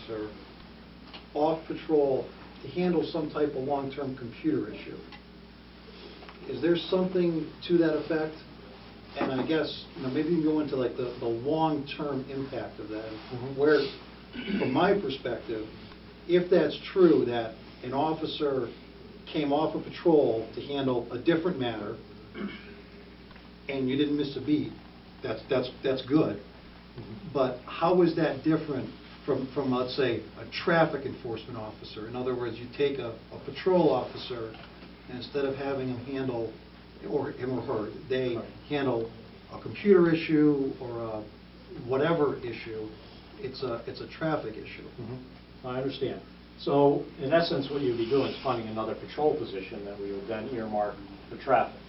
officer off patrol to handle some type of long-term computer issue. Is there something to that effect? And I guess, maybe you can go into like the long-term impact of that, where, from my perspective, if that's true, that an officer came off of patrol to handle a different matter, and you didn't miss a beat, that's good. But how is that different from let's say, a traffic enforcement officer? In other words, you take a patrol officer, and instead of having him handle, or him or her, they handle a computer issue or a whatever issue, it's a traffic issue. I understand. So, in essence, what you'd be doing is funding another patrol position that we would then earmark for traffic.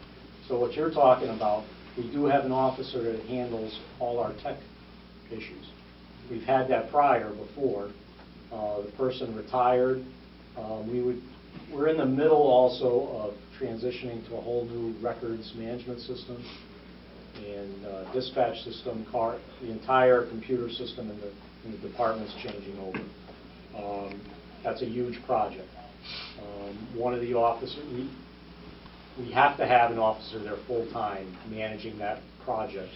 So what you're talking about, we do have an officer that handles all our tech issues. We've had that prior before. The person retired. We're in the middle also of transitioning to a whole new records management system and dispatch system. The entire computer system in the department's changing over. That's a huge project. One of the officers, we have to have an officer there full-time managing that project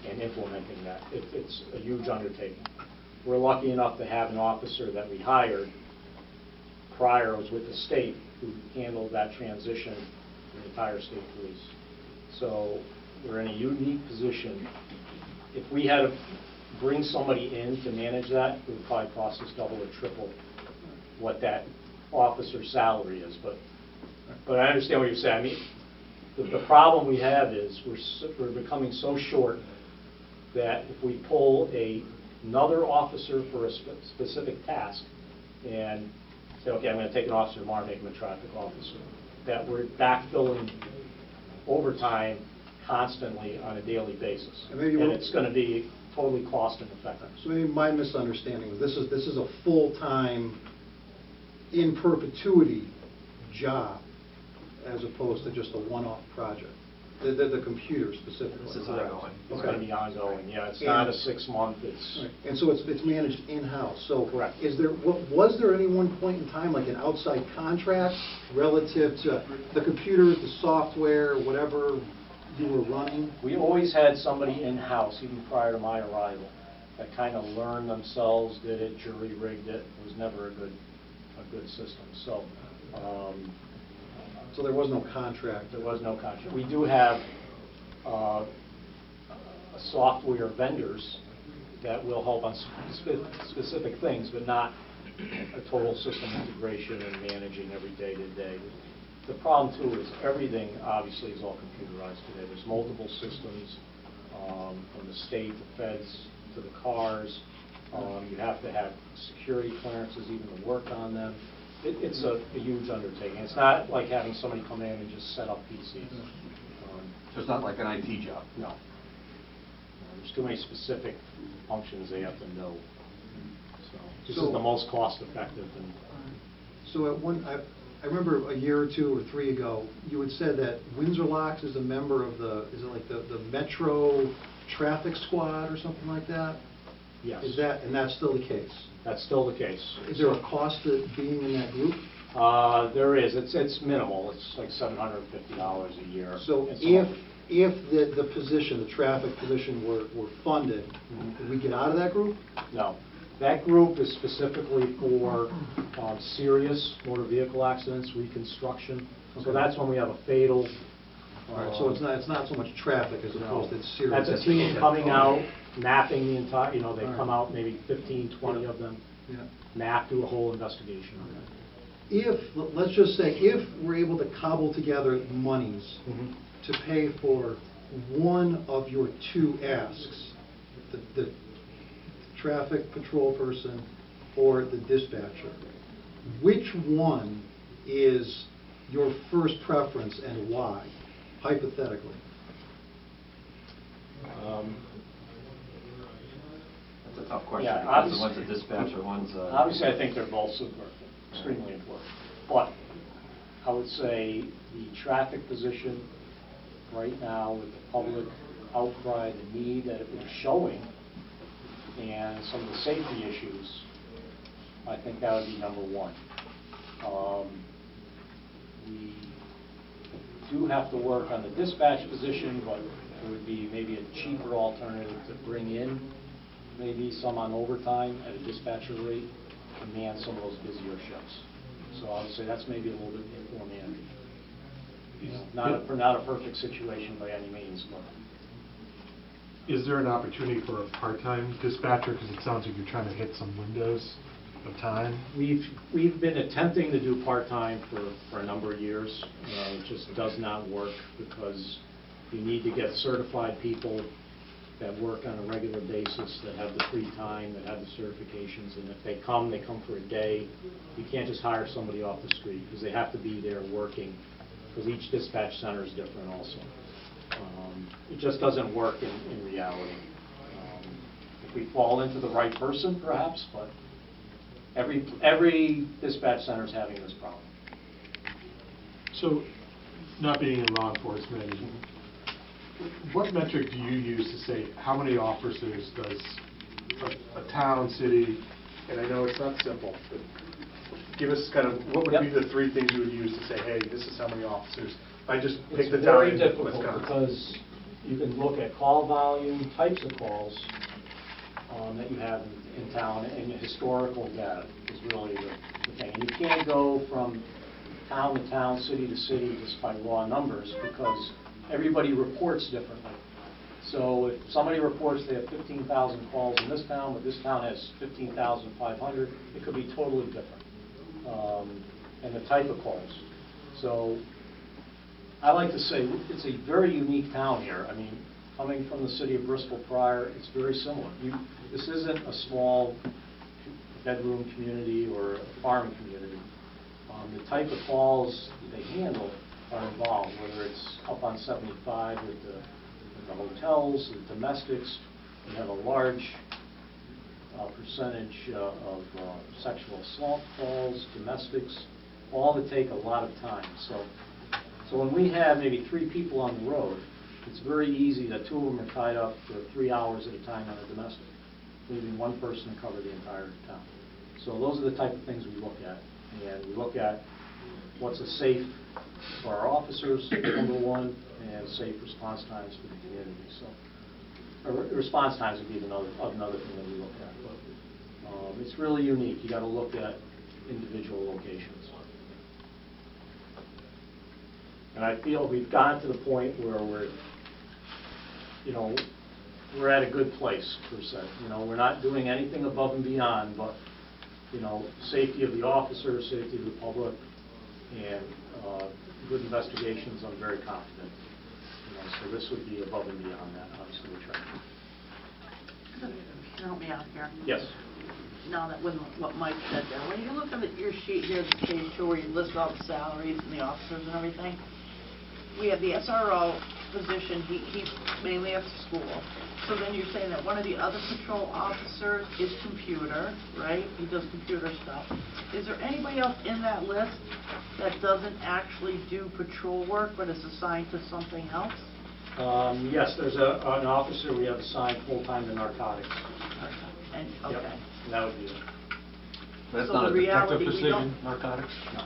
and implementing that. It's a huge undertaking. We're lucky enough to have an officer that we hired prior, was with the state, who handled that transition in the entire state police. So we're in a unique position. If we had to bring somebody in to manage that, it would probably cost us double or triple what that officer's salary is. But I understand what you're saying. I mean, the problem we have is we're becoming so short that if we pull another officer for a specific task and say, okay, I'm going to take an officer tomorrow and make him a traffic officer, that we're backfilling overtime constantly on a daily basis. And it's going to be totally cost ineffective. So maybe my misunderstanding is this is a full-time, in perpetuity job as opposed to just a one-off project. The computer specifically. This is ongoing. It's going to be ongoing. Yeah, it's not a 6-month. It's right. And so it's managed in-house. So correct. Was there any one point in time like an outside contract relative to the computers, the software, whatever you were running? We always had somebody in-house, even prior to my arrival, that kind of learned themselves, did it, jury rigged it. It was never a good system. So. So there was no contract? There was no contract. We do have software vendors that will help on specific things, but not a total system integration and managing every day to day. The problem, too, is everything, obviously, is all computerized today. There's multiple systems, from the state, the feds, to the cars. You have to have security clearances even to work on them. It's a huge undertaking. It's not like having somebody come in and just set up PCs. So it's not like an IT job? No. There's too many specific functions they have to know. So this is the most cost-effective. So I remember a year or two or three ago, you had said that Windsor Locks is a member of the Metro Traffic Squad or something like that? Yes. And that's still the case? That's still the case. Is there a cost to being in that group? There is. It's minimal. It's like $750 a year. So if the position, the traffic position, were funded, would we get out of that group? No. That group is specifically for serious motor vehicle accidents, reconstruction. Okay. So that's when we have a fatal. All right, so it's not so much traffic as opposed to it's serious. That's a team coming out, mapping the entire, they come out, maybe 15, 20 of them, map, do a whole investigation on that. Let's just say, if we're able to cobble together monies to pay for one of your two asks, the traffic patrol person or the dispatcher, which one is your first preference and why, hypothetically? That's a tough question. Yeah, because one's a dispatcher, one's a... Obviously, I think they're both super extremely important. But I would say the traffic position right now, with the public outcry, the need that it was showing, and some of the safety issues, I think that would be number one. We do have to work on the dispatch position, but it would be maybe a cheaper alternative to bring in maybe some on overtime at a dispatcher rate to man some of those busier shifts. So I would say that's maybe a little bit more manageable. You know, not a perfect situation by any means, but. Is there an opportunity for a part-time dispatcher? Because it sounds like you're trying to hit some windows of time. We've been attempting to do part-time for a number of years. It just does not work because you need to get certified people that work on a regular basis, that have the free time, that have the certifications, and if they come for a day. You can't just hire somebody off the street because they have to be there working, because each dispatch center is different also. It just doesn't work in reality. If we fall into the right person, perhaps, but every dispatch center is having this problem. So, not being in law enforcement, what metric do you use to say how many officers does a town, city, and I know it's not simple, but give us kind of, what would be the three things you would use to say, hey, this is how many officers? If I just pick the town in It's very Wisconsin. difficult because you can look at call volume, types of calls that you have in town, and historical data is really the thing. And you can't go from town to town, city to city just by raw numbers because everybody reports differently. So if somebody reports they have 15,000 calls in this town, but this town has 15,500, it could be totally different. And the type of calls. So I like to say it's a very unique town here. I mean, coming from the city of Bristol prior, it's very similar. This isn't a small bedroom community or a farming community. The type of calls they handle are involved, whether it's up on 75 with the hotels, the domestics. We have a large percentage of sexual assault calls, domestics, all that take a lot of time. So when we have maybe 3 people on the road, it's very easy that 2 of them are tied up for 3 hours at a time on a domestic, leaving one person to cover the entire town. So those are the type of things we look at. And we look at what's a safe for our officers, number one, and safe response times for the community. So response times would be another thing that we look at. But it's really unique. You got to look at individual locations. And I feel we've gotten to the point where we're at a good place, per se. We're not doing anything above and beyond, but, safety of the officers, safety of the public, and good investigations, I'm very confident. So this would be above and beyond that, obviously, we're trying. Can you help me out here? Yes. Now that with what Mike said there, when you look at your sheet here, the page 2, where you list all the salaries and the officers and everything, we have the SRO position, he mainly after school. So then you're saying that one of the other patrol officers is computer, right? He does computer stuff. Is there anybody else in that list that doesn't actually do patrol work but is assigned to something else? Yes, there's an officer we have assigned full-time to narcotics. Okay. Yep. And that would be it. That's So not in a detective reality, we precision, don't- narcotics? No.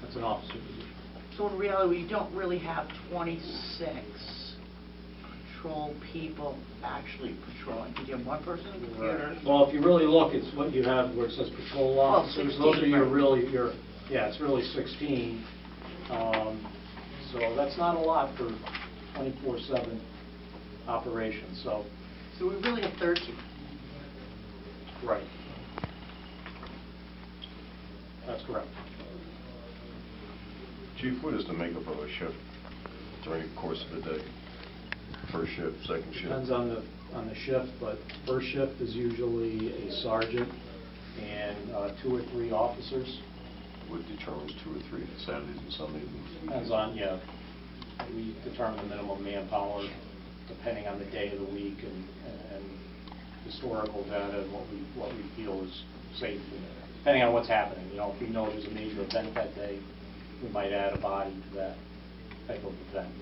That's an officer position. So in reality, we don't really have 26 patrol people actually patrolling. You have one person in computer. Well, if you really look, it's what you have where it says patrol officers. 16, Those are right. it's really 16. So that's not a lot for 24/7 operations. So So we really have 13. right. That's correct. Chief, what is the makeup of a shift during the course of the day? First shift, second shift? Depends on the shift, but first shift is usually a sergeant and 2 or 3 officers. What determines 2 or 3, Saturdays and Sundays? Depends on, we determine the minimum manpower depending on the day of the week and historical data and what we feel is safe, depending on what's happening. If we know there's a major event that day, we might add a body to that type of event.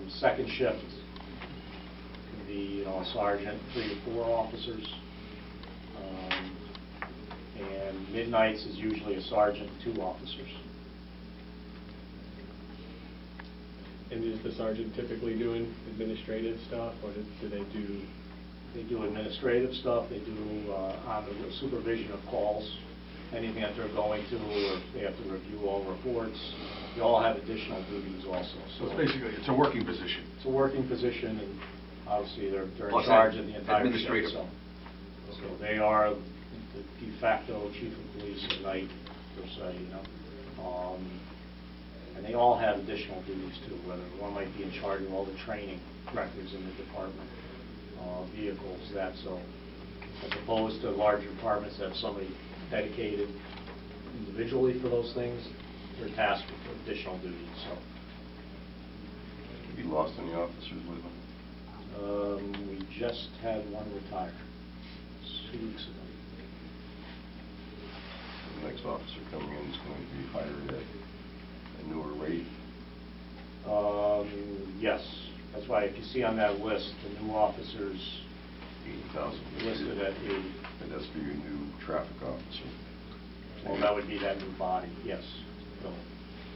Second shift can be, a sergeant, 3 to 4 officers. midnights is usually a sergeant and 2 officers. And is the sergeant typically doing administrative stuff, or do they do? They do administrative stuff, they do on the supervision of calls, anything that they're going to, or they have to review all reports. They all have additional duties also. So it's basically, it's a working position. It's a working position, and obviously they're in Plus charge of the entire ship. administrative. So they are the de facto chief of police at night, per se, you know. And they all have additional duties too, whether one might be in charge of all the training records in the department, vehicles, that, so as opposed to larger departments that have somebody dedicated individually for those things, they're tasked with additional duties, so. Have you lost any officers with them? We just had one retire 2 weeks ago. The next officer coming in is going to be hired at a newer rate? Yes, that's why if you see on that list, the new officers 80,000. listed at 80. And that's for your new traffic officer. Well, that would be that new body, yes. So,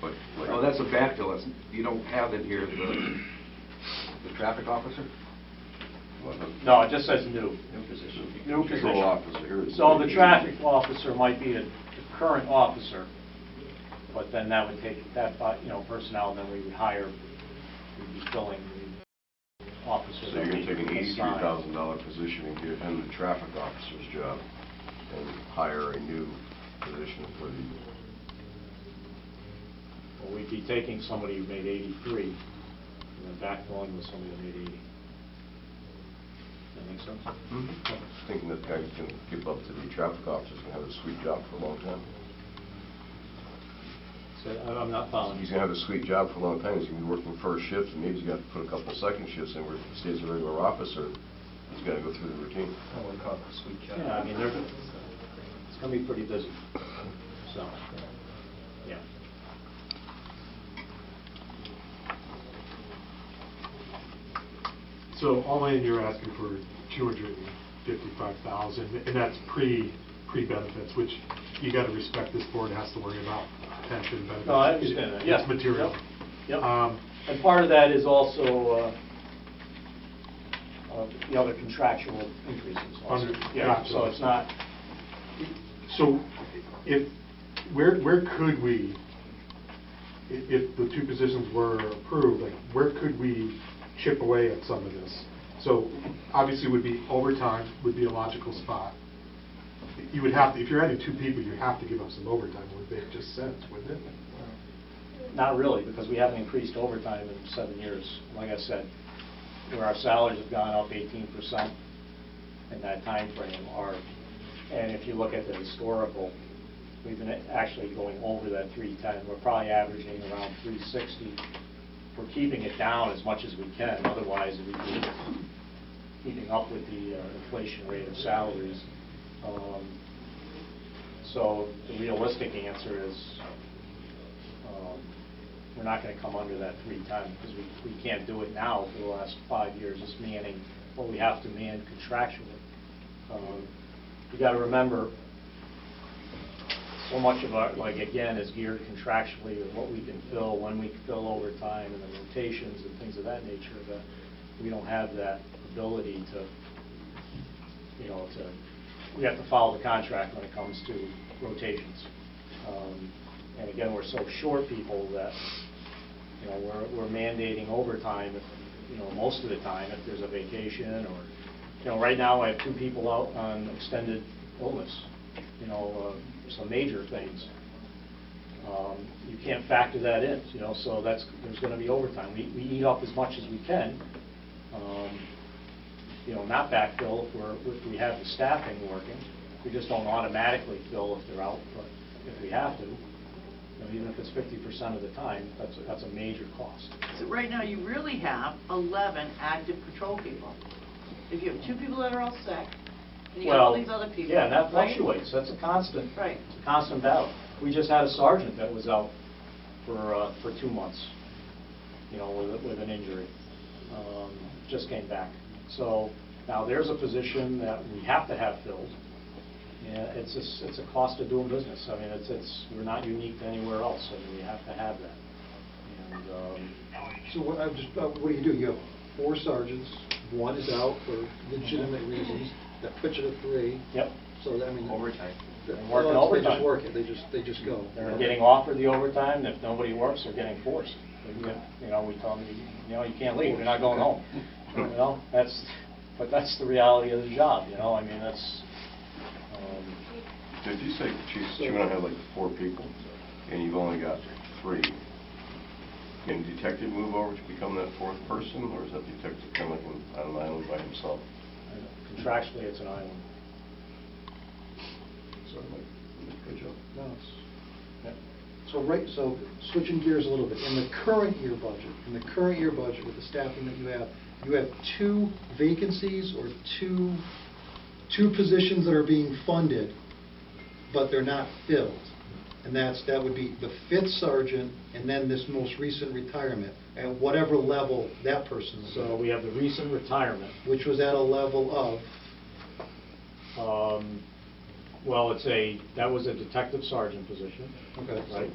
But like, Oh, that's a backfill, it's, you don't have in here the traffic officer? well, no, it just says new. New position. New Patrol position. officer here is So the 80. traffic officer might be the current officer, but then that would take that, you know, personnel, then we would hire, we'd be filling the officer. So you're going to take an assigned. $83,000 position and give him the traffic officer's job and hire a new position for the, Well, we'd be taking somebody who made 83 and then backfilling with somebody who made 80. That make sense? thinking that the guy who's going to give up to the traffic officer is going to have a sweet job for a long time. So I'm not following. He's going to have a sweet job for a long time. He's going to be working first shift, and maybe he's got to put a couple of second shifts in where he stays a regular officer. He's got to go through the routine. I wouldn't call it a sweet job. Yeah, I mean, it's going to be pretty busy. So, yeah. So all in, you're asking for 255,000, and that's pre-benefits, which you got to respect. This board has to worry about pension benefits. No, I understand that, yeah. It's material. Yep. And part of that is also the other contractual increases also. Yeah, Gotcha. so it's not, So where could we, if the 2 positions were approved, like where could we chip away at some of this? So obviously would be overtime would be a logical spot. You would have to, if you're adding 2 people, you have to give up some overtime. Would make just sense, wouldn't it? not really, because we haven't increased overtime in 7 years. Like I said, where our salaries have gone up 18% in that time frame are, and if you look at the historical, we've been actually going over that 310. We're probably averaging around 360. We're keeping it down as much as we can, otherwise we'd be keeping up with the inflation rate of salaries. So the realistic answer is we're not going to come under that 310 because we can't do it now for the last 5 years, just manning what we have to man contractually. You got to remember, so much of our, like again, is geared contractually with what we can fill, when we can fill overtime, and the rotations and things of that nature. That we don't have that ability to, you know, we have to follow the contract when it comes to rotations. And again, we're so short people that, you know, we're mandating overtime, if, you know, most of the time if there's a vacation or, you know, right now I have 2 people out on extended illness, you know, some major things. You can't factor that in, you know, so there's going to be overtime. We eat up as much as we can, you know, not backfill if we have the staffing working. We just don't automatically fill if they're out, but if we have to, you know, even if it's 50% of the time, that's a major cost. So right now, you really have 11 active patrol people. If you have 2 people that are all sick, and you got all these other people. Yeah, and that right? fluctuates. That's a constant. Right. It's a constant battle. We just had a sergeant that was out for 2 months, you know, with an injury. Just came back. So now there's a position that we have to have filled, it's just, it's a cost of doing business. I mean, we're not unique to anywhere else. I mean, you have to have that. And, So what do you do? You have 4 sergeants, 1 is out for legitimate reasons, that puts you to 3. Yep. So, I mean. Overtime. They're working They overtime. just work it, they just go. They're getting offered the overtime, and if nobody works, they're getting forced. You know, we tell them, you know, you can't leave, you're not going home. You know, but that's the reality of the job, you know, I mean, that's, Did you say, Chief, that you're going to have like 4 people, and you've only got 3? Can the detective move over to become that 4th person, or is that detective kind of like on an island by himself? contractually, it's an island. So, like, good job. No, it's- Yep. So switching gears a little bit, in the current year budget with the staffing that you have 2 vacancies or two positions that are being funded, but they're not filled. And that would be the 5th sergeant and then this most recent retirement, at whatever level that person was So at, we have the recent retirement. which was at a level of, Well, that was a detective sergeant position. okay. Right?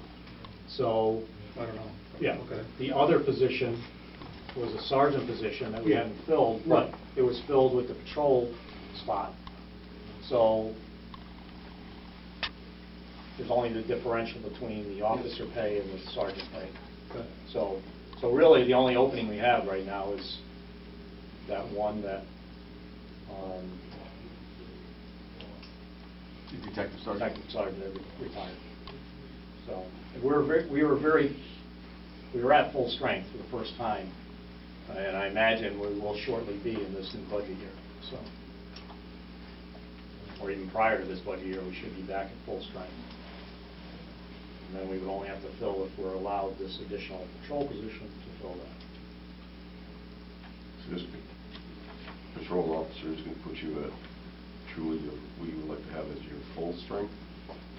So, I don't know. yeah. Okay. The other position was a sergeant position that we Yeah. hadn't filled, Right. but it was filled with the patrol spot. So there's only the differential between the officer pay and the sergeant pay. Okay. So really, the only opening we have right now is that one that, Detective sergeant. detective sergeant that retired. So we were at full strength for the first time, and I imagine we will shortly be in this new budget year, so. Or even prior to this budget year, we should be back at full strength. And then we would only have to fill, if we're allowed this additional patrol position, to fill that. So this patrol officer is going to put you at truly what you would like to have as your full strength?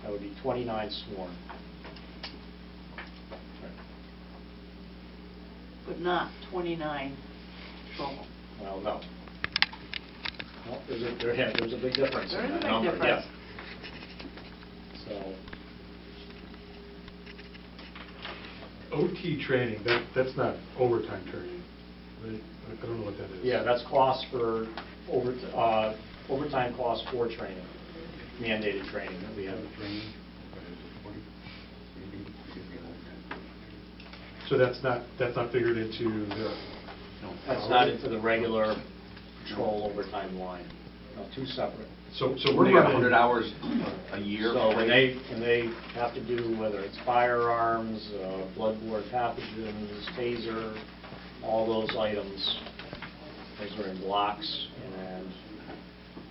That would be 29 sworn. But not 29 patrol. Well, no. Well, there's a big difference There in is a that big number, yeah. difference. So, OT training, that's not overtime training, right? I don't know what that is. yeah, that's cost for overtime cost for training, mandated training that we have. So that's not figured into the... That's not into the regular patrol overtime line. No, 2 separate. So They we're got running... 100 hours a year. So for when training? they have to do, whether it's firearms, bloodborne pathogens, taser, all those items, those are in blocks, and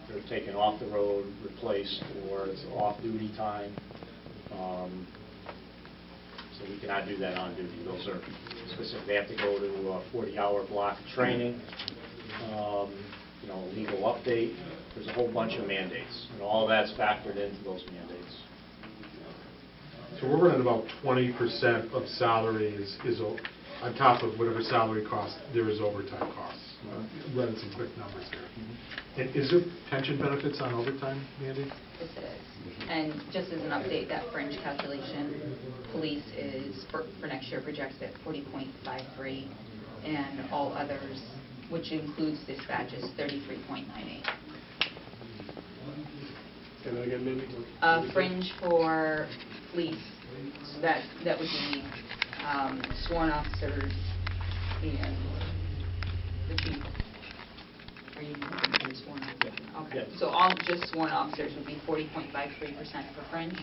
they're taken off the road, replaced, or it's off-duty time. So we cannot do that on duty. Those are specific. They have to go to a 40-hour block of training, legal update. There's a whole bunch of mandates, and all that's factored into those mandates. So we're running about 20% of salary is on top of whatever salary cost, there is overtime costs. Running some quick numbers there. And is there pension benefits on overtime, Mandy? Yes, it is. And just as an update, that fringe calculation, police is, for next year, projects at 40.53, and all others, which includes dispatches, 33.98. Say that again, maybe? Fringe for police, so that would be sworn officers and the chief. Are you sworn? Okay. Yes. So all just sworn officers would be 40.53% for fringe.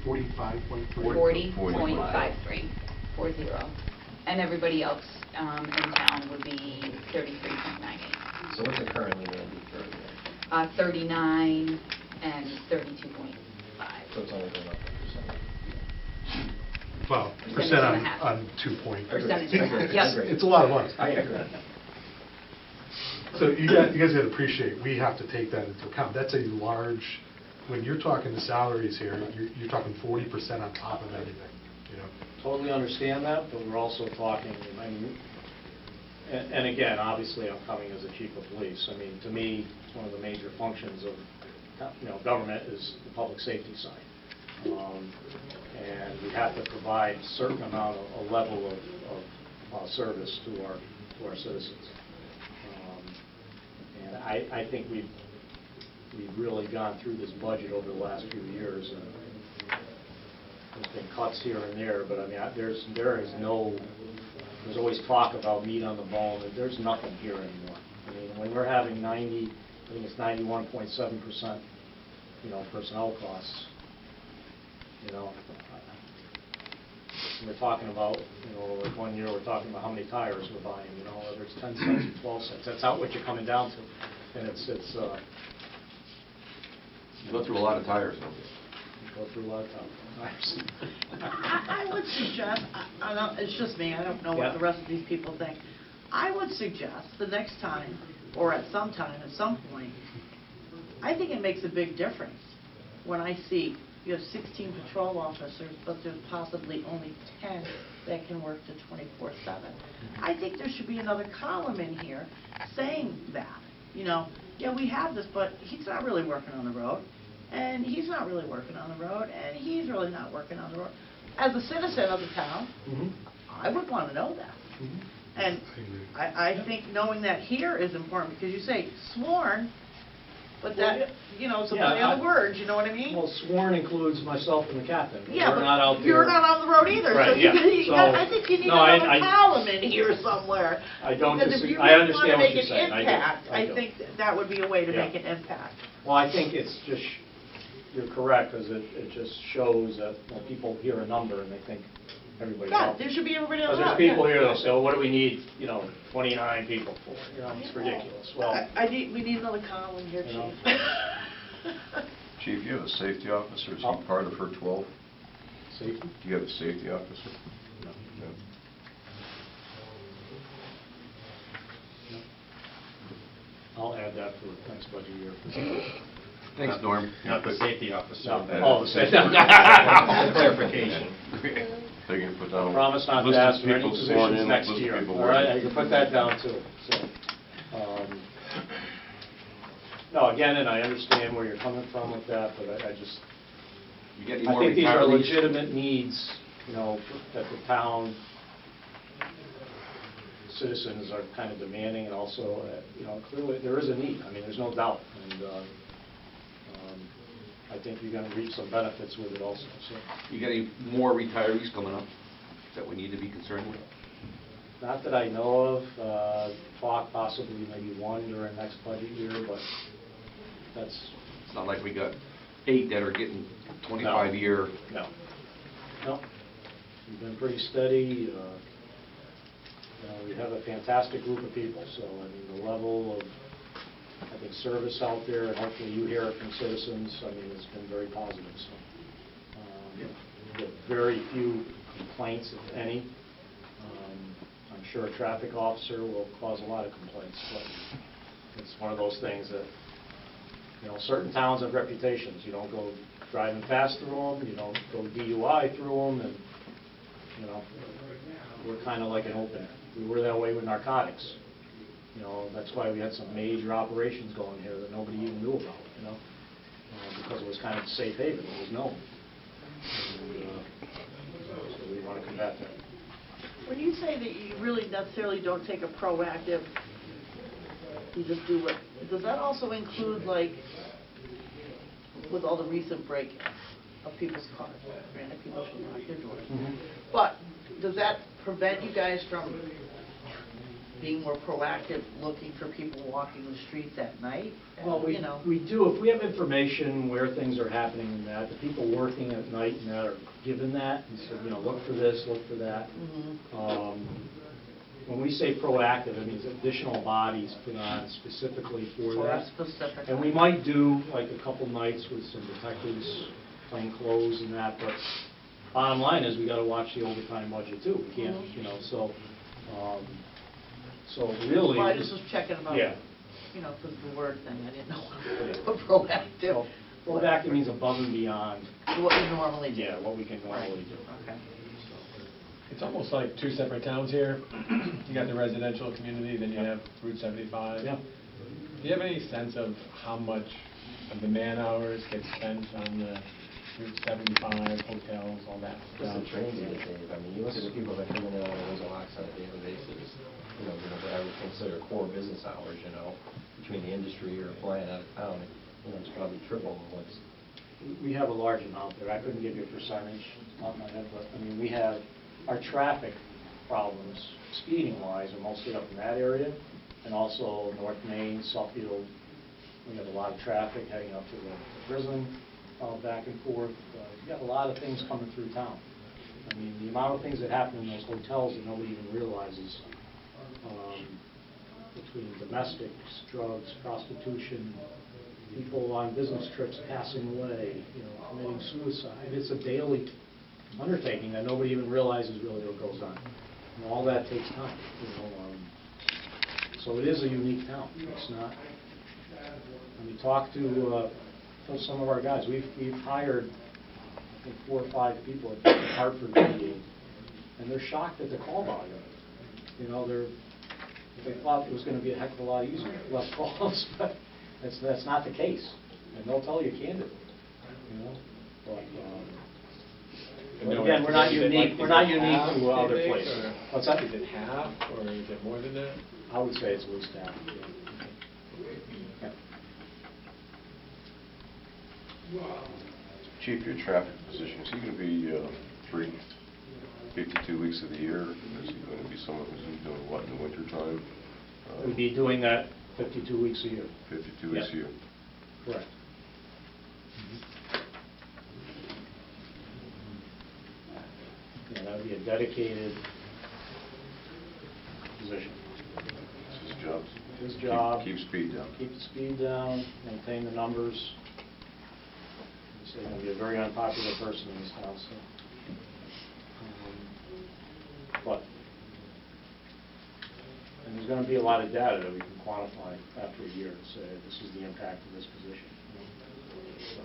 45.3? 40.53, 40. And everybody else in town would be 33.98. So what's it currently, Randy, for, 39 and 32.5. so it's only going up 1%? Well, Percentage percent and a half. on 2 point. Percentage, Agreed. yep. Agreed. It's a lot of money. I agree. So you guys got to appreciate, we have to take that into account. That's a large, when you're talking the salaries here, you're talking 40% on top of everything, you know? Totally understand that, but we're also talking, and again, obviously, I'm coming as a chief of police. I mean, to me, it's one of the major functions of government is the public safety side. And we have to provide a certain amount of, a level of service to our citizens. And I think we've really gone through this budget over the last few years, and there's been cuts here and there, but I mean, there's always talk about meat on the bone, and there's nothing here anymore. I mean, when we're having 91.7%, personnel costs, we're talking about, like 1 year we're talking about how many tires we're buying, whether it's 10 cents or 12 cents. That's not what you're coming down to. And it's You go through a lot of tires, don't you? go through a lot of tires. I would suggest, it's just me, I don't know what the rest of these people think. I would suggest the next time, or at some time, at some point, I think it makes a big difference when I see you have 16 patrol officers, but there's possibly only 10 that can work to 24/7. I think there should be another column in here saying that, yeah, we have this, but he's not really working on the road, and he's not really working on the road, and he's really not working on the road. As a citizen of the town, I would want to know that. And I think knowing that here is important, because you say sworn, but that, it's a play on the words, you know what I mean? Well, sworn includes myself and the captain. Yeah, We're but not out there. you're not on the road either, so Right, you yeah. I think you need No, another column in here somewhere. I don't Because if disagree. you I really understand want what to you're make saying. an impact, I do. I think that would be a way to Yeah. make an impact. Well, I think it's just, you're correct, because it just shows that people hear a number and they think everybody Yeah, else. there should be everybody on Because the road. there's people here that'll say, well, what do we need, 29 people for? It's ridiculous. Well, We need another column here, You know. Chief. Chief, you have a safety officer, is he Oh. part of her 12? safety? Do you have a safety officer? No. No. I'll add that for next budget year. Thanks, Norm. Not the safety officer. No. but- Oh, the safety. Clarification. They can put down. Promise not to list of ask for any people sworn positions in, next list of year. people All right, I working. can put that down too. So, no, again, and I understand where you're coming from with that, but I just, You get any I more think these are retirees? legitimate needs, that the town citizens are kind of demanding, and also, clearly, there is a need. I mean, there's no doubt. And I think you're going to reap some benefits with it also. So, You get any more retirees coming up that we need to be concerned with? not that I know of, talk possibly maybe one during next budget year, but that's, It's not like we got 8 that are getting 25-year. no. We've been pretty steady. We have a fantastic group of people, so I mean, the level of, I think, service out there, and hopefully you hear it from citizens, I mean, it's been very positive, so. We have very few complaints, if any. I'm sure a traffic officer will cause a lot of complaints, but it's one of those things that, certain towns have reputations. You don't go driving fast through them, you don't go DUI through them, and, we're kind of like an open. We were that way with narcotics. That's why we had some major operations going here that nobody even knew about, because it was kind of a safe haven. It was known. And, so we want to combat that. When you say that you really necessarily don't take a proactive, you just do what, does that also include, like, with all the recent break-ins of people's cars? Granted, people should lock their doors. But does that prevent you guys from being more proactive, looking for people walking the streets at night? Well, we do. If we have information where things are happening and that, the people working at night and that are given that, and said, look for this, look for that. When we say proactive, it means additional bodies put on specifically for that. Specific. And we might do like a couple nights with some detectives, plain clothes and that, but bottom line is we got to watch the overtime budget too. We can't, so really. Well, I just was checking about, Yeah. because the word thing, I didn't know what proactive. Proactive means above and beyond. What you normally do. Yeah, what we can normally do. Okay. It's almost like two separate towns here. You got the residential community, then you have Route 75. Yeah. Do you have any sense of how much of the man hours get spent on the Route 75 hotels, all that Just stuff. the transient, Dave. I mean, you look at the people that come in and out of Windsor on a daily basis, what I would consider core business hours, between the industry or flying out of town, it's probably triple what's. We have a large amount there. I couldn't give you a percentage on my head, but, I mean, we have, our traffic problems, speeding-wise, are mostly up in that area, and also North Main, Suffield. We have a lot of traffic heading up to the prison, back and forth. You got a lot of things coming through town. I mean, the amount of things that happen in those hotels that nobody even realizes, between domestics, drugs, prostitution, people on business trips passing away, committing suicide. It's a daily undertaking that nobody even realizes really what goes on. And all that takes time. So it is a unique town. It's not. When we talk to some of our guys, we've hired, I think, 4 or 5 people at the Hartford PD, and they're shocked at the call volume. They thought it was going to be a heck of a lot easier, less calls, but that's not the case, and they'll tell you candidly. But again, we're not unique. We're not unique to other places. What's that? Is it half, or is it more than that? I would say it's at least half. Yeah. Chief, your traffic position, is he going to be 52 weeks of the year? Is he going to be someone who's doing what in the wintertime? We'd be doing that 52 weeks a year. 52 weeks a year. Correct. Yeah, that would be a dedicated position. It's his job. His job. Keep speed down. Keep the speed down, maintain the numbers. He's going to be a very unpopular person in this town, so. And there's going to be a lot of data that we can quantify after a year and say, this is the impact of this position. So.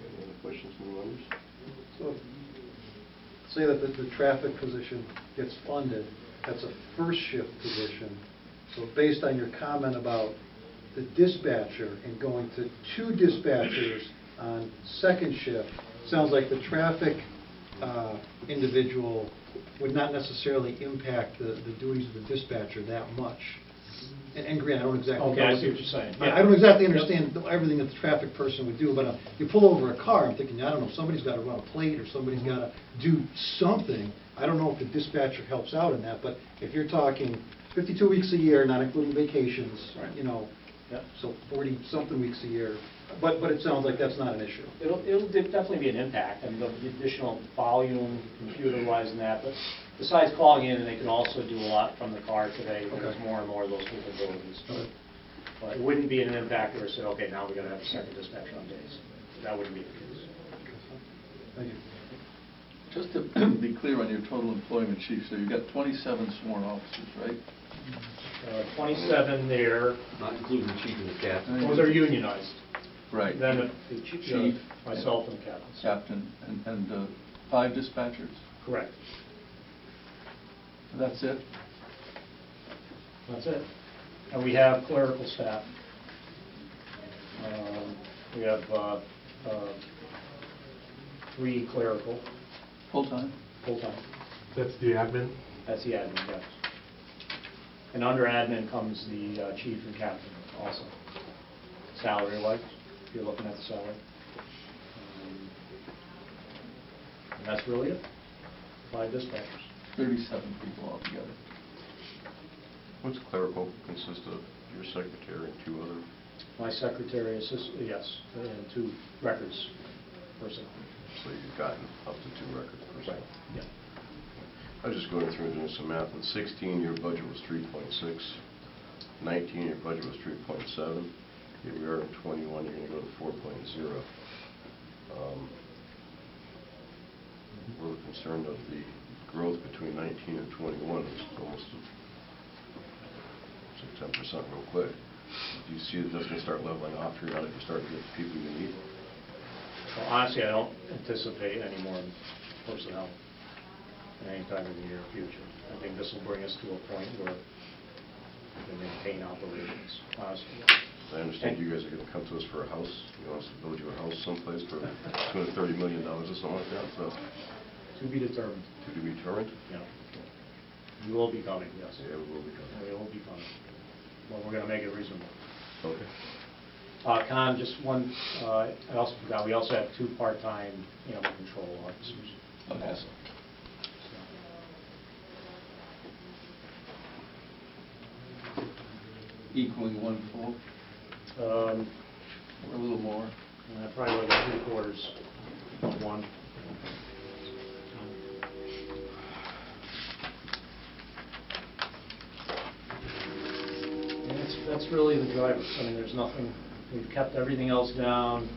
Any other questions from the members? So, say that the traffic position gets funded, that's a first shift position. So based on your comment about the dispatcher and going to 2 dispatchers on second shift, sounds like the traffic individual would not necessarily impact the duties of the dispatcher that much. And Grant, I don't exactly Okay, know. I see what you're saying. Yeah. I don't exactly understand everything that the traffic person would do, but you pull over a car, I'm thinking, I don't know, somebody's got to run a plate or somebody's got to do something. I don't know if the dispatcher helps out in that, but if you're talking 52 weeks a year, not including vacations, Right. Yep. So 40-something weeks a year, but it sounds like that's not an issue. It'll definitely be an impact, and there'll be additional volume, computer-wise and that, but besides calling in, they can also do a lot from the car today. Okay. There's more and more of those capabilities. Okay. But it wouldn't be an impact where we said, okay, now we got to have a second dispatcher on days. That wouldn't be the case. Thank you. Just to be clear on your total employment, Chief, so you've got 27 sworn officers, right? 27 there. Not including the chief and the captain. Those are unionized. Right. Then the Chief, myself and the captain. Captain, and 5 dispatchers? Correct. That's it? That's it. And we have clerical staff. We have 3 clerical, Full-time? full-time. That's the admin? That's the admin, yes. And under admin comes the chief and captain also. Salary-wise, if you're looking at the salary. And that's really it. 5 dispatchers. 37 people altogether. What's clerical consist of? Your secretary and 2 other? My secretary, assistant, yes, and 2 records person. So you've gotten up to 2 records per se. Right, yeah. I was just going through and doing some math. In 16, your budget was 3.6. 19, your budget was 3.7. Here we are in 21, you're going to go to 4.0. We're concerned of the growth between 19 and 21 is almost 10% real quick. Do you see that that's going to start leveling off here now that you start to get the people you need? Well, honestly, I don't anticipate any more personnel in any time in the near future. I think this will bring us to a point where, I mean, we're going to have to start looking at some of the other areas. But, I mean, to maintain operations, honestly. I understand you guys are gonna come to us for a house. You want us to build you a house someplace for $230 million or something like that, so. To be determined. To be determined? Yeah. We will be coming, yes. Yeah, we will be coming. We will be coming. But we're going to make it reasonable. Okay. Con, just one, I also forgot, we also have 2 part-time animal control officers. Okay. Also. Equaling 1 full, Or or a little more. probably like 3/4 of 1. That's really the drivers. I mean, there's nothing, we've kept everything else down,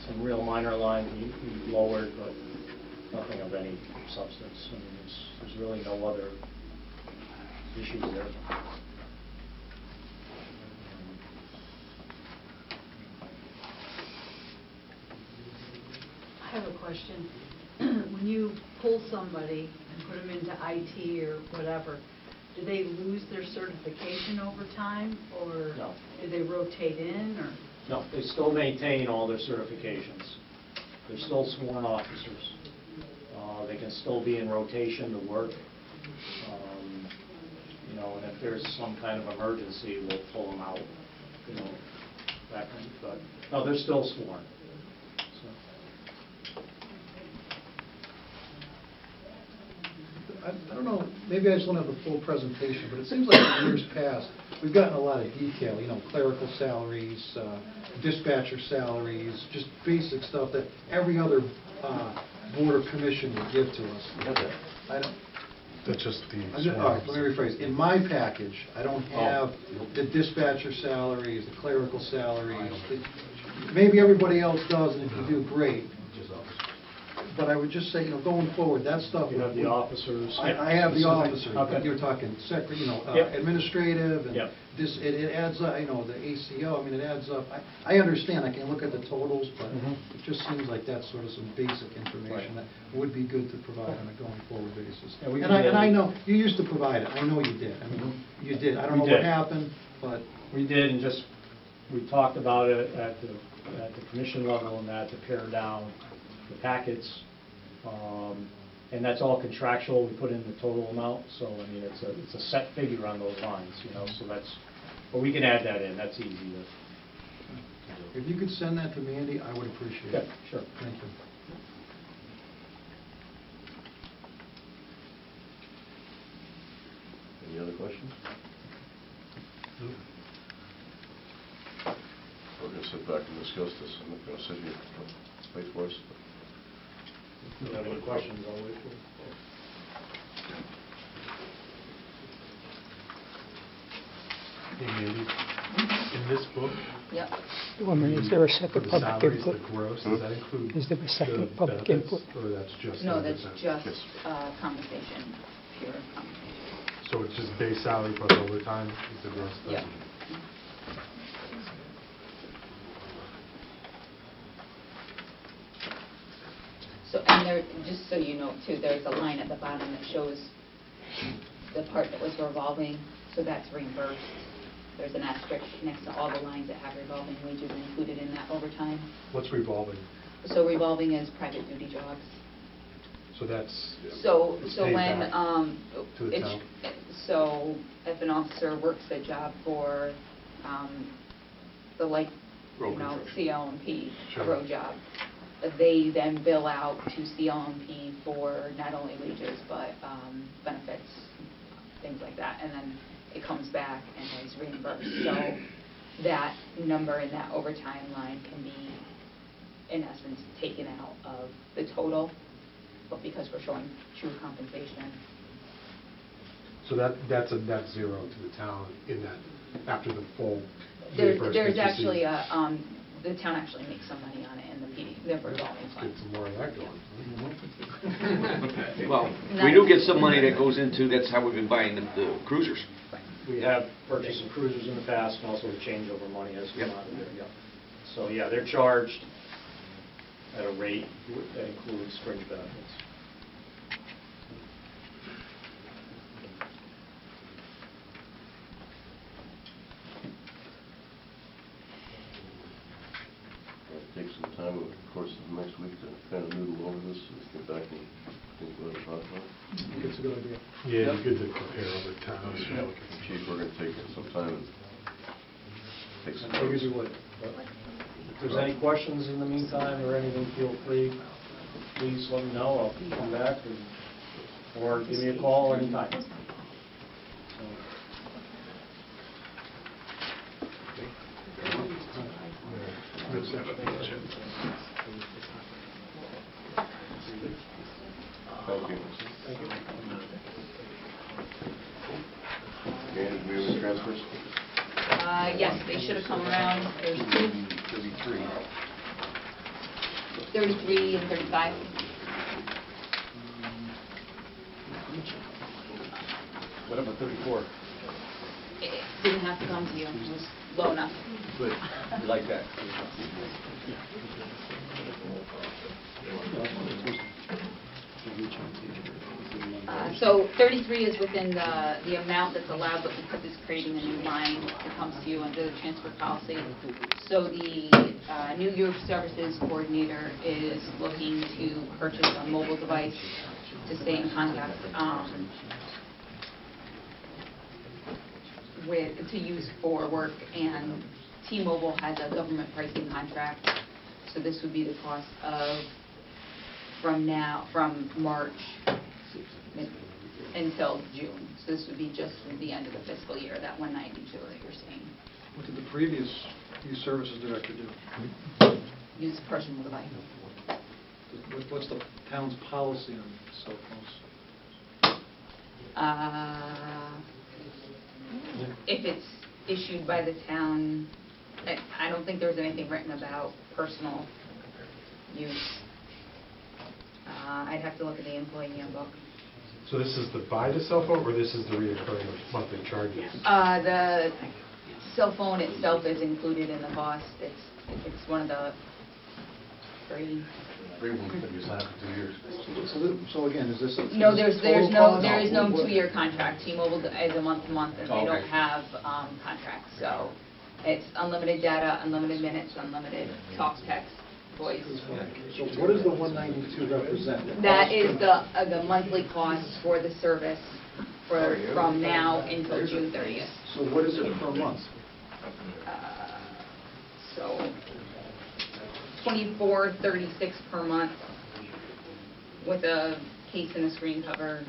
some real minor lines we've lowered, but nothing of any substance. I mean, there's really no other issues there. I have a question. When you pull somebody and put them into IT or whatever, do they lose their certification over time, or No. do they rotate in, or? No, they still maintain all their certifications. They're still sworn officers. They can still be in rotation to work. And if there's some kind of emergency, we'll pull them out, that kind of, but, no, they're still sworn. I don't know, maybe I just don't have the full presentation, but it seems like in years past, we've gotten a lot of detail, clerical salaries, dispatcher salaries, just basic stuff that every other board or commission would give to us. Okay. I don't, That's just the. all right, let me rephrase. In my package, I don't have the dispatcher salaries, the clerical salaries. Maybe everybody else does, and if you do, great. But I would just say, going forward, that stuff. You have the officers. I have the officers, Okay. but you're talking Yep. administrative, and Yep. this, it adds up, the ACO, I mean, it adds up. I understand, I can look at the totals, but it just seems like that's sort of some basic information that would be good to provide on a going forward basis. Yeah, we And can do that. I know, you used to provide it, I know you did, I mean, you did, I don't know We what did. happened, but. We did, and we talked about it at the commission level, and that to pare down the packets. And that's all contractual, we put in the total amount, so I mean, it's a set figure on those lines, so but we can add that in, that's easy to do. If you could send that to Mandy, I would appreciate it. Yeah, sure. Thank you. Any other questions? We're going to sit back and discuss this. I'm not going to sit here. Wait for us. If you have any questions, I'll wait for you. Hey, Mandy, in this book, Yep. Is there a for second the public salaries, the input? gross, does that include Is there a second the public benefits, input? or that's just? No, the that's benefits? just compensation, pure compensation. So it's just base salary plus overtime is the gross? Yeah. So, and there, just so you know too, there's a line at the bottom that shows the part that was revolving, so that's reimbursed. There's an asterisk next to all the lines that have revolving wages included in that overtime. What's revolving? So revolving is private duty jobs. So that's. So it's when, paid back to the town? so if an officer works a job for, the Road construction. CLMP, a Sure. road job, they then bill out to CLMP for not only wages, but benefits, things like that, and then it comes back and is reimbursed. So that number in that overtime line can be, in essence, taken out of the total, but because we're showing true compensation. So that's a net zero to the town in that, after the full There's reimbursement actually received. the town actually makes some money on it in the PD, the revolving Let's fund. get some more of that going. Well, we do get some money that goes into, that's how we've been buying the cruisers. We have purchased some cruisers in the past, and also the changeover money has come Yep. out of there, yeah. So, yeah, they're charged at a rate that includes fringe benefits. take some time over the course of the next week to kind of noodle over this, and get back and think about it. I think it's a good idea. Yeah, it'd be good to compare other towns. Chief, we're going to take some time and take some I notes. usually would. If there's any questions in the meantime or anything, feel free, please let me know. I'll come back or give me a call anytime. So, Thank you. Thank you. And do we have any transfers? Yes, they should have come around. There's 33. 33 and 35. What about 34? It didn't have to come to you. It was low enough. Good, we like that. So 33 is within the amount that's allowed, but because it's creating a new line, it comes to you under the transfer policy. So the new youth services coordinator is looking to purchase a mobile device to stay in contact to use for work, and T-Mobile has a government pricing contract, so this would be the cost of from March until June. So this would be just through the end of the fiscal year, that 192 that you're seeing. What did the previous youth services director do? Use a personal device. What's the town's policy on cell phones? If it's issued by the town, I don't think there's anything written about personal use. I'd have to look at the employee handbook. So this is the buy the cell phone, or this is the reoccurring monthly charges? The cell phone itself is included in the cost. It's one of the free. Free ones that you sign up for 2 years. So again, is this a... No, there is no What- 2-year contract. T-Mobile is a month-to-month, and they Okay. don't have contracts. So it's unlimited data, unlimited minutes, unlimited talk, text, voice. So what does the 192 represent? That is the monthly cost for the service from now until June 30th. So what is it per month? So $24.36 per month with a case and a screen cover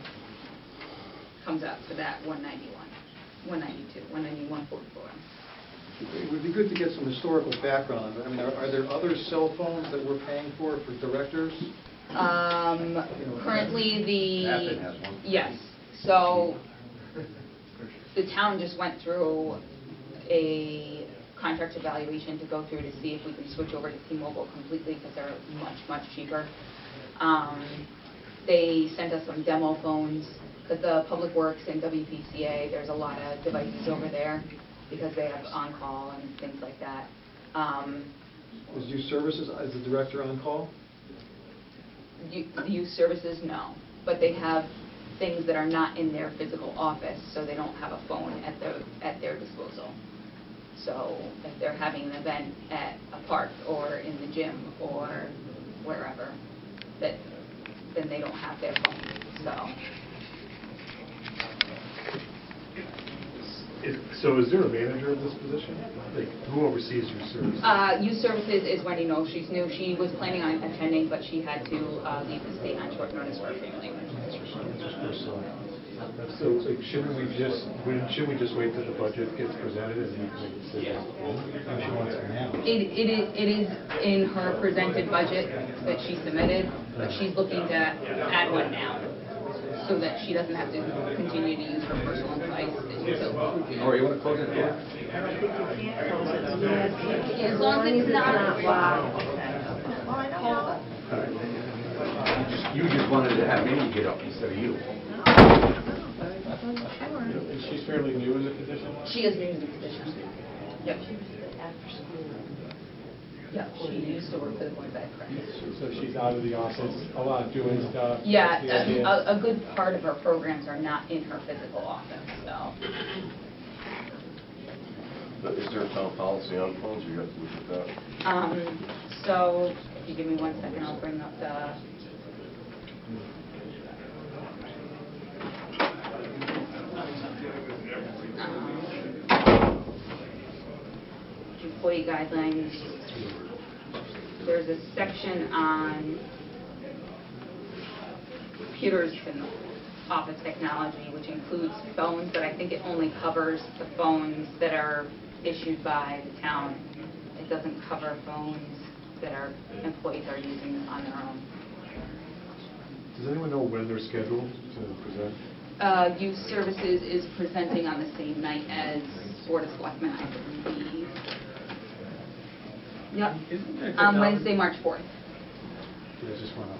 comes up to that 191.44. It would be good to get some historical background on it. I mean, are there other cell phones that we're paying for directors? Currently Athens has one. yes. So the town just went through a contract evaluation to go through to see if we can switch over to T-Mobile completely because they're much, much cheaper. They sent us some demo phones because the Public Works and WPCA, there's a lot of devices over there because they have on-call and things like that. Is youth services, is the director on call? Youth services, no. But they have things that are not in their physical office, so they don't have a phone at their disposal. So if they're having an event at a park or in the gym or wherever, then they don't have their phone. So is there a manager of this position? Like, who oversees your service? Youth services is Wendy Knoll. She's new. She was planning on attending, but she had to leave the state on short notice for a family emergency. So shouldn't we just wait till the budget gets presented and we can make a decision? It is in her presented budget that she submitted, but she's looking to add one now, so that she doesn't have to continue to use her personal device until... Lori, you want to close it door? As long as it's not... You just wanted to have me get up instead of you. And she's fairly new in the position? She is new to the position. Yep. Yep, she used to work for the Board of Ed, correct? So she's out of the office, a lot doing stuff. Yeah, The idea- a good part of her programs are not in her physical office, so... But is there a town policy on phones, or you have to look at that? So, if you give me 1 second, I'll bring up the... employee guidelines. There's a section on computers and office technology, which includes phones, but I think it only covers the phones that are issued by the town. It doesn't cover phones that our employees are using on their own. Does anyone know when they're scheduled to present? Youth Services is presenting on the same night as Board of Selectmen, I believe. Yep, on Wednesday, March 4th. I just want to...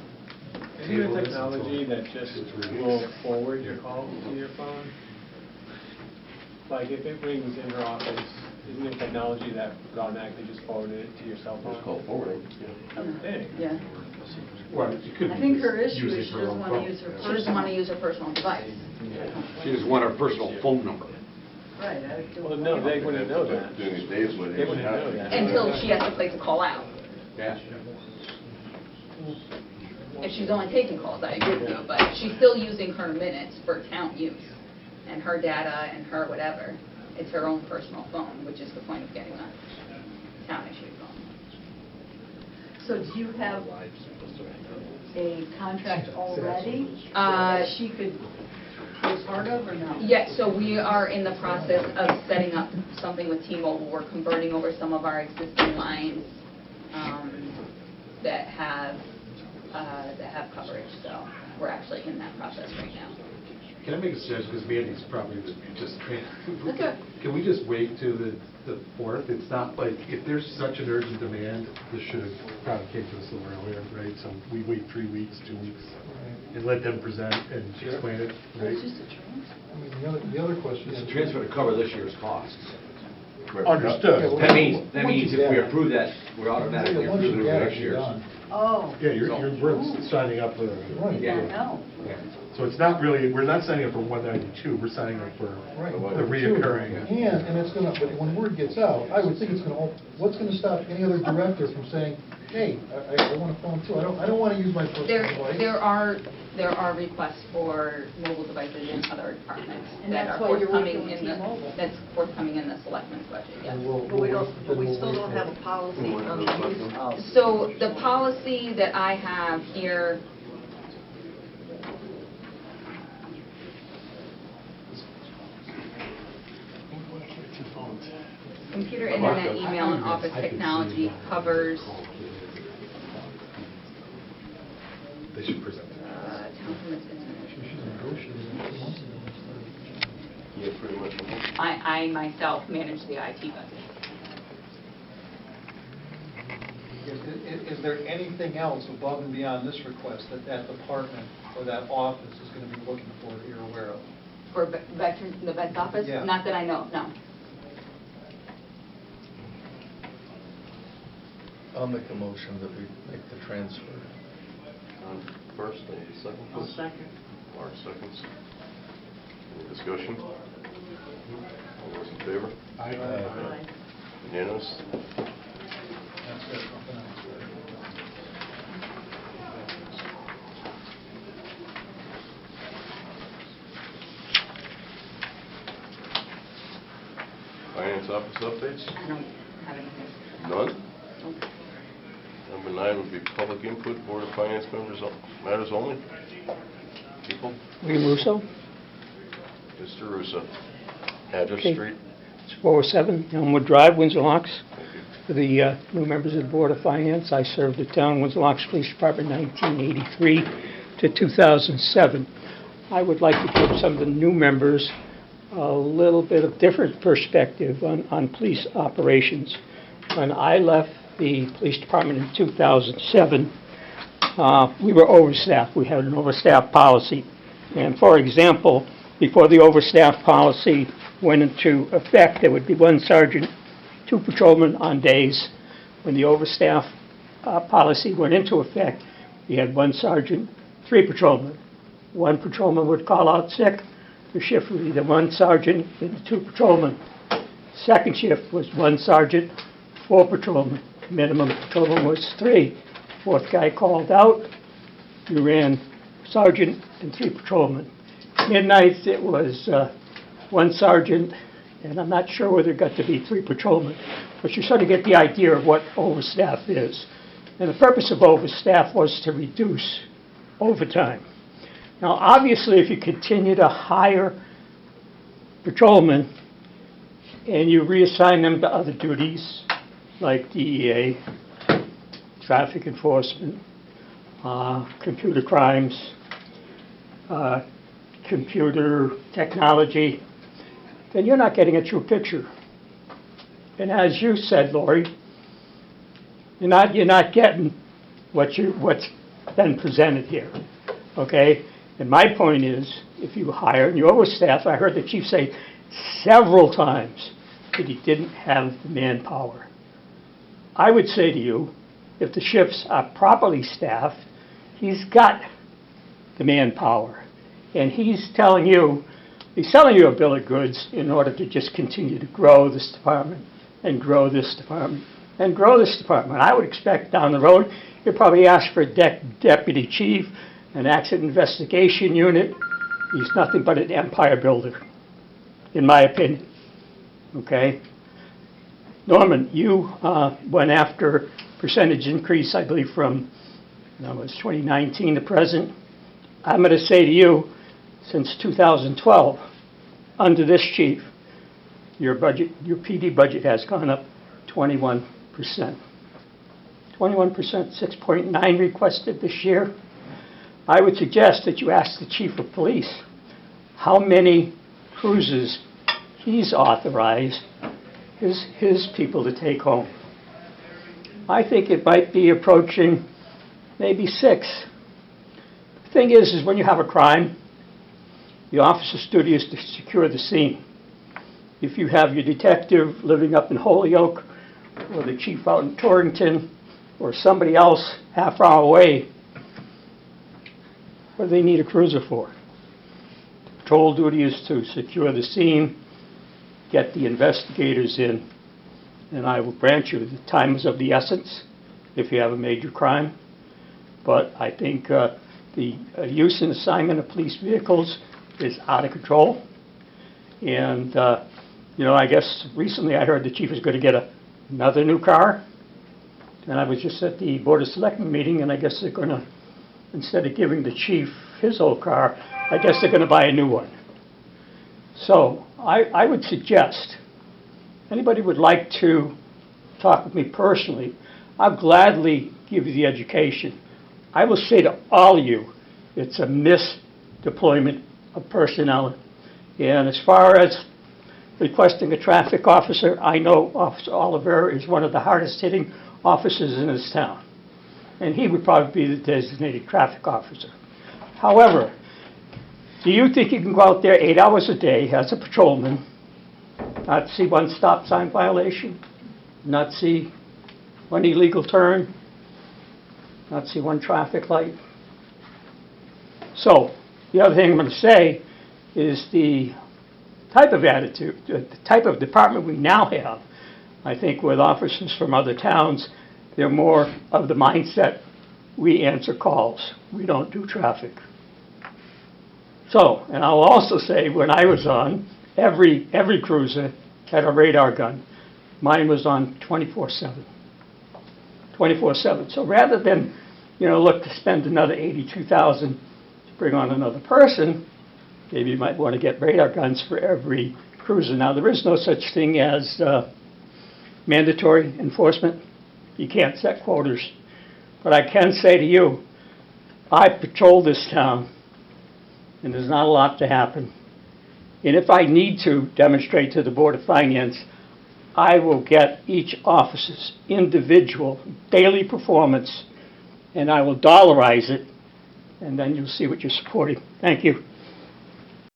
Isn't there technology that just will forward your call to your phone? Like if it rings in her office, isn't there technology that would automatically just forward it to your cell phone? It's called forwarding. I would think. Yeah. Well, it could I be think her issue using is she her doesn't own want to phone. use her She doesn't want to use her personal device. She just want her personal phone number. Right. Well, no, they wouldn't know that. Doing these days where They wouldn't know that. Until she has to place a call out. Yeah. If she's only taking calls, I agree with you, but she's still using her minutes for town use, and her data and her whatever. It's her own personal phone, which is the point of getting a town-issued phone. So do you have a contract already? She could be part of or no? Yeah, so we are in the process of setting up something with T-Mobile. We're converting over some of our existing lines that have coverage, so we're actually in that process right now. Can I make a suggestion, because Mandy's probably just trained. Okay. Can we just wait to the 4th? It's not like, if there's such an urgent demand, this should have probably came to us a little earlier, right? So we wait 3 weeks, 2 weeks, and let them present and explain it, right? It's just a transfer. I mean, the other question It's is... a transfer to cover this year's costs. Understood. That means if we approve that, we're automatically Once you approving get it it, next you're year's. done. Oh. Yeah, we're signing up for, Right. Yeah. No. so it's not really, we're not signing up for 192, we're signing up for Right. the reoccurring. And it's gonna, but when word gets out, I would think it's gonna, what's gonna stop any other director from saying, hey, I want a phone too, I don't wanna use my personal device. There are requests for mobile devices in other departments And that that's are why you're forthcoming working with in the, T-Mobile. that's forthcoming in the selectmen's budget, yes. But we still don't have a policy on the use of. So the policy that I have here, computer, internet, email, and office technology covers They should present. town permits, Yeah, pretty much. I myself manage the IT budget. Is there anything else above and beyond this request that that department or that office is gonna be looking for that you're aware of? For veterans, the vet's office? Yeah. Not that I know of, no. I'll make a motion that we make the transfer. First, and second. I'll second. Mark seconds. Any discussion? All those in favor? Aye. Unanimous? That's it, nothing else. Finance office updates? I don't have anything. None? Nope. Number 9 would be public input, Board of Finance members, matters only. People? William Russo, Mr. Russo. Address, Okay. street? it's 407 Elmwood Drive, Windsor Locks. Thank you. For the new members of the Board of Finance, I served the town Windsor Locks Police Department 1983 to 2007. I would like to give some of the new members a little bit of different perspective on police operations. When I left the police department in 2007, we were overstaffed. We had an overstaffed policy. And for example, before the overstaffed policy went into effect, there would be one sergeant, 2 patrolmen on days. When the overstaffed policy went into effect, we had 1 sergeant, 3 patrolmen. 1 patrolman would call out sick. The shift would be the 1 sergeant and 2 patrolmen. Second shift was 1 sergeant, 4 patrolmen. minimum patrolman was 3. Fourth guy called out, you ran sergeant and 3 patrolmen. Midnight, it was 1 sergeant, and I'm not sure whether it got to be 3 patrolmen, but you sort of get the idea of what overstaff is. And the purpose of overstaff was to reduce overtime. Now, obviously, if you continue to hire patrolmen and you reassign them to other duties, like DEA, traffic enforcement, computer crimes, computer technology, then you're not getting a true picture. And as you said, Lori, you're not getting what's been presented here, okay? And my point is, if you hire and you overstaff, I heard the chief say several times that he didn't have the manpower. I would say to you, if the shifts are properly staffed, he's got the manpower. And he's selling you a bill of goods in order to just continue to grow this department and grow this department and grow this department. I would expect down the road, you'll probably ask for a deputy chief, an accident investigation unit. He's nothing but an empire builder, in my opinion. Okay? Norman, you went after percentage increase, I believe, from 2019 to present. I'm going to say to you, since 2012, under this chief, your PD budget has gone up 21%. 21%, 6.9 requested this year. I would suggest that you ask the chief of police how many cruises he's authorized his people to take home. I think it might be approaching maybe 6. The thing is when you have a crime, the officer's duty is to secure the scene. If you have your detective living up in Holyoke, or the chief out in Torrington, or somebody else half hour away, what do they need a cruiser for? The patrol duty is to secure the scene, get the investigators in, and I will grant you the time is of the essence if you have a major crime. But I think the use and assignment of police vehicles is out of control. And, I guess recently I heard the chief is going to get another new car. And I was just at the Board of Selectmen meeting, and I guess they're going to, instead of giving the chief his old car, I guess they're going to buy a new one. So I would suggest, anybody would like to talk with me personally, I'll gladly give you the education. I will say to all of you, it's a misdeployment of personnel. And as far as requesting a traffic officer, I know Officer Oliver is one of the hardest hitting officers in this town. And he would probably be the designated traffic officer. However, do you think you can go out there 8 hours a day as a patrolman, not see one stop sign violation, not see one illegal turn, not see one traffic light? So, the other thing I'm going to say is the type of attitude, the type of department we now have. I think with officers from other towns, they're more of the mindset, we answer calls, we don't do traffic. So, and I'll also say, when I was on, every cruiser had a radar gun. Mine was on 24/7. 24/7. So rather than, look to spend another $82,000 to bring on another person, maybe you might want to get radar guns for every cruiser. Now, there is no such thing as mandatory enforcement. You can't set quotas. But I can say to you, I patrol this town, and there's not a lot to happen. And if I need to demonstrate to the Board of Finance, I will get each officer's individual daily performance, and I will dollarize it, and then you'll see what you're supporting. Thank you.